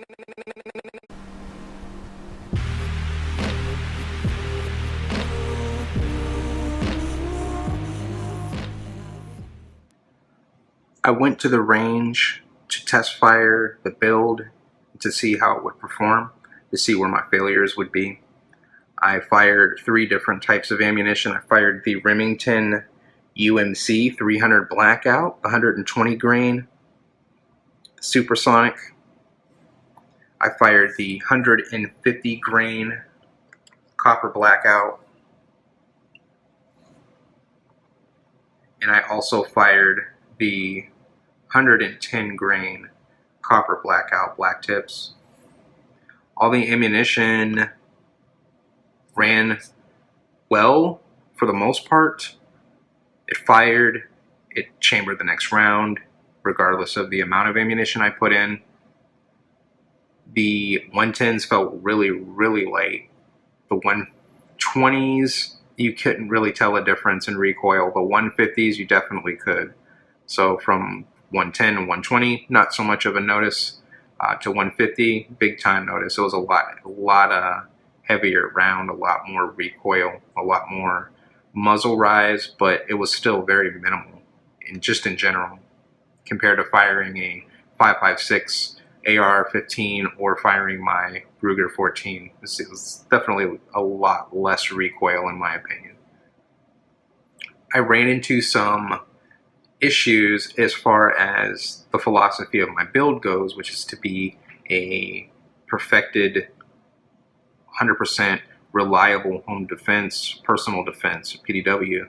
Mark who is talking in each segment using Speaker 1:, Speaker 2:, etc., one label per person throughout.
Speaker 1: I went to the range to test fire the build to see how it would perform, to see where my failures would be. I fired 3 different types of ammunition. I fired the Remington UMC 300 Blackout, 120 grain supersonic. I fired the 150 grain copper Blackout. And I also fired the 110 grain copper Blackout black tips. All the ammunition ran well for the most part. It fired, it chambered the next round, regardless of the amount of ammunition I put in. The 110s felt really, really light. The 120s, you couldn't really tell a difference in recoil. The 150s, you definitely could. So from 110 and 120, not so much of a notice, to 150, big time notice. It was a lot heavier round, a lot more recoil, a lot more muzzle rise, but it was still very minimal, and just in general, compared to firing a 5.56 AR-15 or firing my Ruger 14. This was definitely a lot less recoil in my opinion. I ran into some issues as far as the philosophy of my build goes, which is to be a perfected 100% reliable home defense, personal defense, PDW.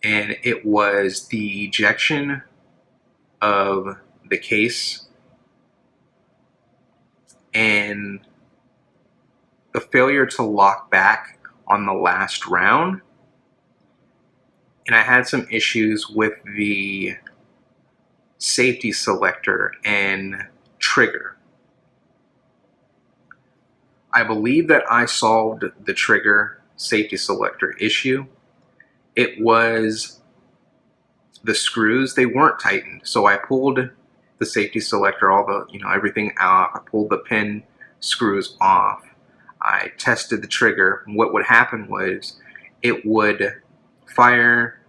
Speaker 1: And it was the ejection of the case and the failure to lock back on the last round. And I had some issues with the safety selector and trigger. I believe that I solved the trigger safety selector issue. It was the screws, they weren't tightened. So I pulled the safety selector, all the, everything off. I pulled the pin screws off. I tested the trigger. What would happen was it would fire,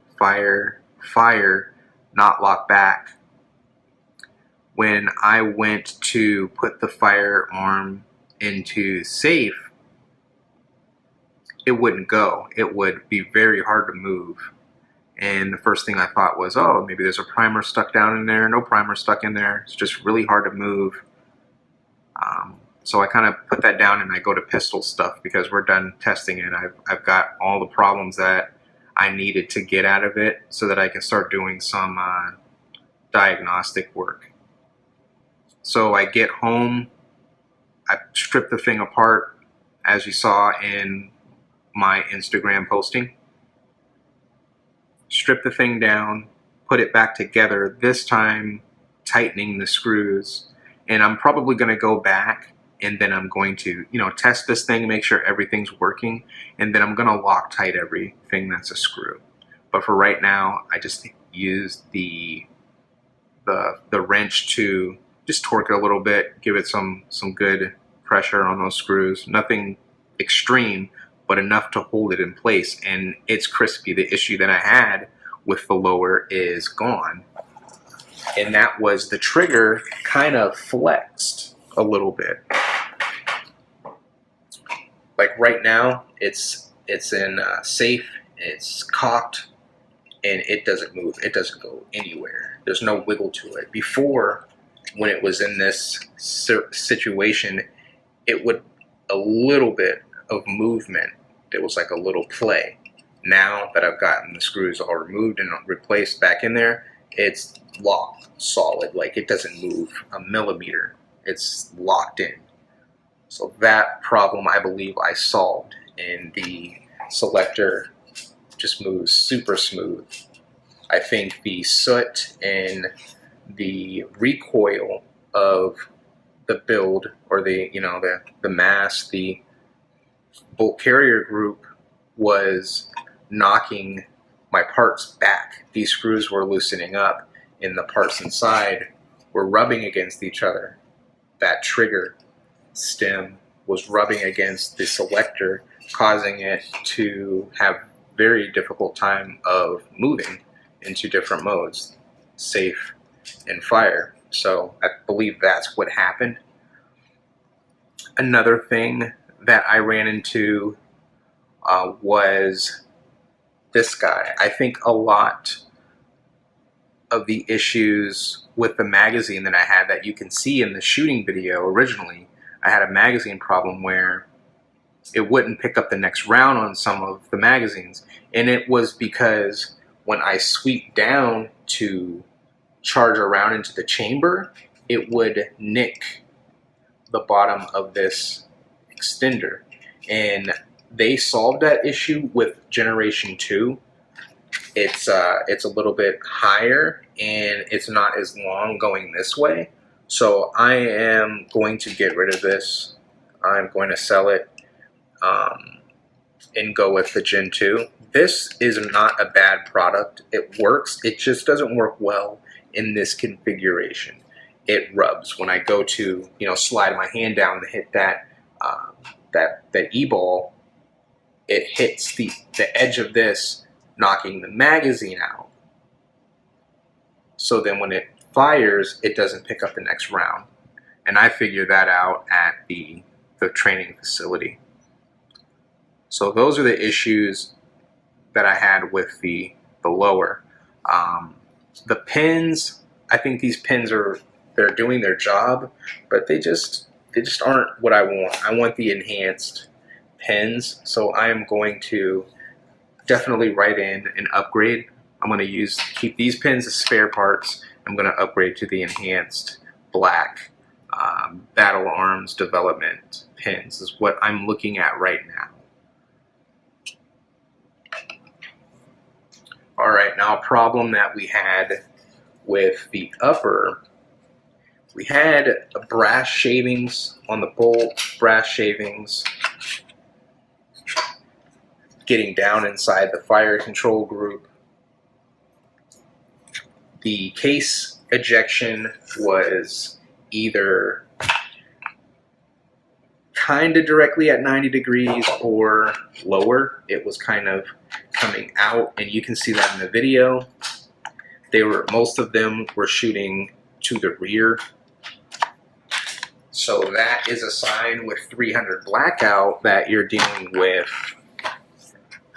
Speaker 1: not lock back. When I went to put the firearm into safe, it wouldn't go. It would be very hard to move. And the first thing I thought was, oh, maybe there's a primer stuck down in there. No primer stuck in there. It's just really hard to move. So I kind of put that down and I go to pistol stuff because we're done testing it. I've got all the problems that I needed to get out of it so that I can start doing some diagnostic work. So I get home, I strip the thing apart, as you saw in my Instagram posting. Strip the thing down, put it back together, this time tightening the screws. And I'm probably going to go back and then I'm going to, test this thing, make sure everything's working, and then I'm going to Loctite everything that's a screw. But for right now, I just used the wrench to just torque it a little bit, give it some good pressure on those screws. Nothing extreme, but enough to hold it in place, and it's crispy. The issue that I had with the lower is gone, and that was the trigger kind of flexed a little bit. Like right now, it's in safe, it's cocked, and it doesn't move. It doesn't go anywhere. There's no wiggle to it. Before, when it was in this situation, it would a little bit of movement. There was like a little play. Now that I've gotten the screws all removed and replaced back in there, it's locked solid. Like it doesn't move a millimeter. It's locked in. So that problem I believe I solved, and the selector just moves super smooth. I think the soot and the recoil of the build, or the mass, the bolt carrier group was knocking my parts back. These screws were loosening up and the parts inside were rubbing against each other. that trigger stem was rubbing against the selector, causing it to have very difficult time of moving into different modes, safe and fire. So I believe that's what happened. Another thing that I ran into was this guy. I think a lot of the issues with the magazine that I had, that you can see in the shooting video originally, I had a magazine problem where it wouldn't pick up the next round on some of the magazines. And it was because when I sweep down to charge around into the chamber, it would nick the bottom of this extender. And they solved that issue with Generation 2. It's a little bit higher and it's not as long going this way. So I am going to get rid of this. I'm going to sell it and go with the Gen 2. This is not a bad product. It works. It just doesn't work well in this configuration. It rubs when I go to, slide my hand down to hit that that E-ball. It hits the edge of this, knocking the magazine out. So then when it fires, it doesn't pick up the next round. And I figured that out at the training facility. So those are the issues that I had with the lower. The pins, I think these pins they're doing their job, but they just aren't what I want. I want the enhanced pins. So I am going to definitely write in an upgrade. I'm going to keep these pins as spare parts. I'm going to upgrade to the enhanced black Battle Arms development pins is what I'm looking at right now. All right, now a problem that we had with the upper, we had brass shavings on the bolt, brass shavings getting down inside the fire control group. The case ejection was either kind of directly at 90 degrees or lower. It was kind of coming out, and you can see that in the video. Most of them were shooting to the rear. So that is a sign with 300 blackout that you're dealing with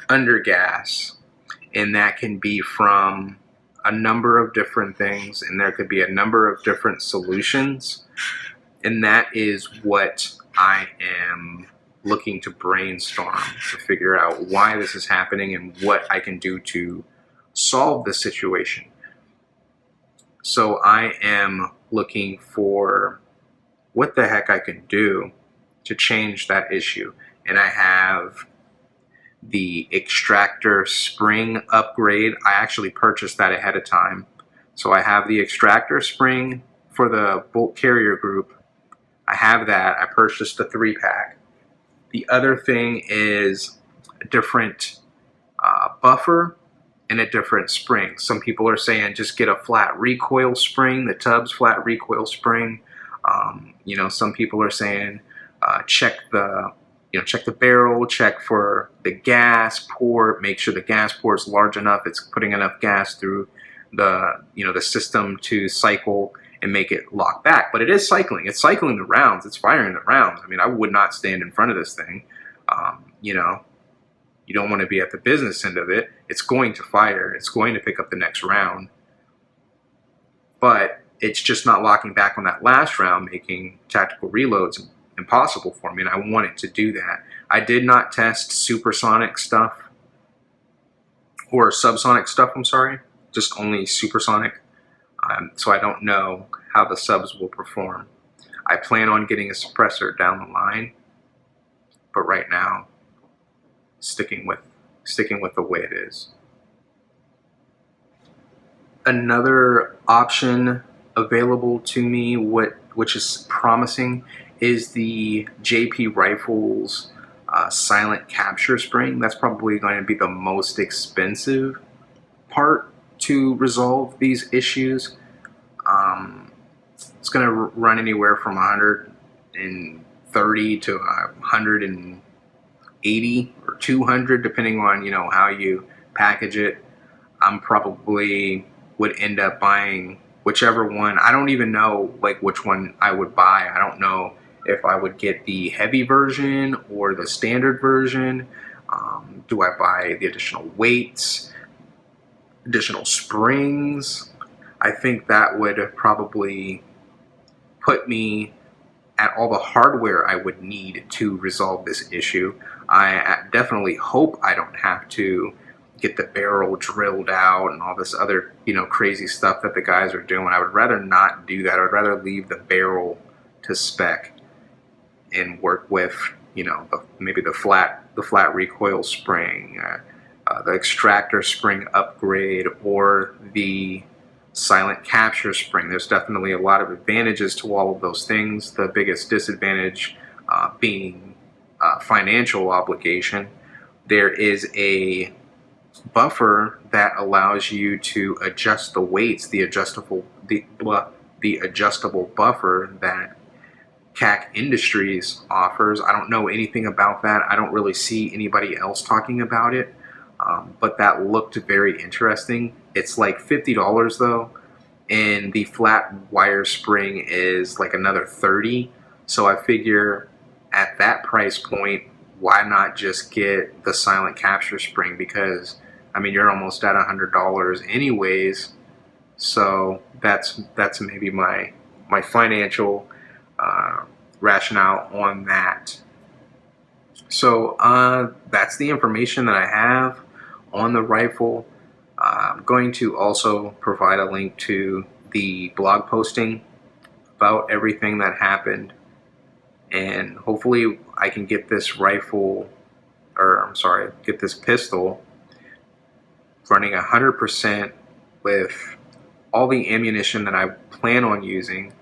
Speaker 1: undergas, and that can be from a number of different things, and there could be a number of different solutions, and that is what I am looking to brainstorm to figure out why this is happening and what I can do to solve the situation. So I am looking for what the heck I can do to change that issue, and I have the extractor spring upgrade. I actually purchased that ahead of time. So I have the extractor spring for the bolt carrier group. I have that. I purchased the 3-pack. The other thing is a different buffer and a different spring. Some people are saying just get a flat recoil spring, the Tubbs flat recoil spring. Some people are saying check the barrel, check for the gas port, make sure the gas port is large enough, it's putting enough gas through the system to cycle and make it lock back. But it is cycling. It's cycling the rounds. It's firing the rounds. I mean, I would not stand in front of this thing. You don't want to be at the business end of it. It's going to fire. It's going to pick up the next round. But it's just not locking back on that last round, making tactical reloads impossible for me, and I wanted to do that. I did not test supersonic stuff or subsonic stuff, I'm sorry, just only supersonic. So I don't know how the subs will perform. I plan on getting a suppressor down the line, but right now, sticking with the way it is. Another option available to me, which is promising, is the JP Rifles silent capture spring. That's probably going to be the most expensive part to resolve these issues. It's It's going to run anywhere from 130 to 180 or 200, depending on, you know, how you package it. I'm probably would end up buying whichever one. I don't even know like which one I would buy. I don't know if I would get the heavy version or the standard version. Do I buy the additional weights, additional springs? I think that would probably put me at all the hardware I would need to resolve this issue. I definitely hope I don't have to get the barrel drilled out and all this other, you know, crazy stuff that the guys are doing. I would rather not do that. I would rather leave the barrel to spec and work with, you know, maybe the flat recoil spring, the extractor spring upgrade, or the silent capture spring. There's definitely a lot of advantages to all of those things. The biggest disadvantage being financial obligation. There is a buffer that allows you to adjust the weights, the adjustable buffer that CAC Industries offers. I don't know anything about that. I don't really see anybody else talking about it, but that looked very interesting. It's like $50 though, and the flat wire spring is like another $30. So I figure at that price point, why not just get the silent capture spring? Because I mean, you're almost at $100 anyways. So that's maybe my financial rationale on that. So that's the information that I have on the rifle. I'm going to also provide a link to the blog posting about everything that happened, and hopefully I can get this rifle, or I'm sorry, get this pistol running 100% with all the ammunition that I plan on using.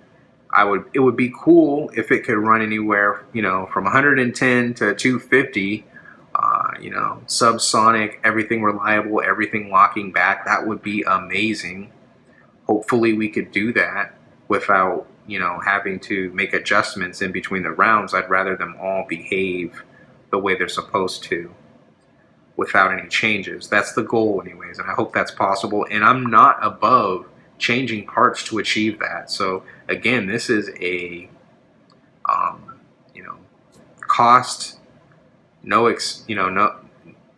Speaker 1: It would be cool if it could run anywhere, you know, from 110 to 250, you know, subsonic, everything reliable, everything locking back. That would be amazing. Hopefully we could do that without, you know, having to make adjustments in between the rounds. I'd rather them all behave the way they're supposed to without any changes. That's the goal anyways, and I hope that's possible. And I'm not above changing parts to achieve that. So again, this is a you know, cost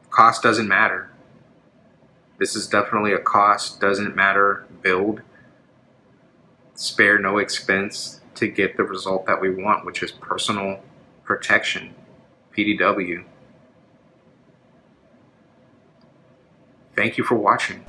Speaker 1: cost doesn't matter. This is definitely a cost doesn't matter build. Spare no expense to get the result that we want, which is personal protection. PDW. Thank you for watching.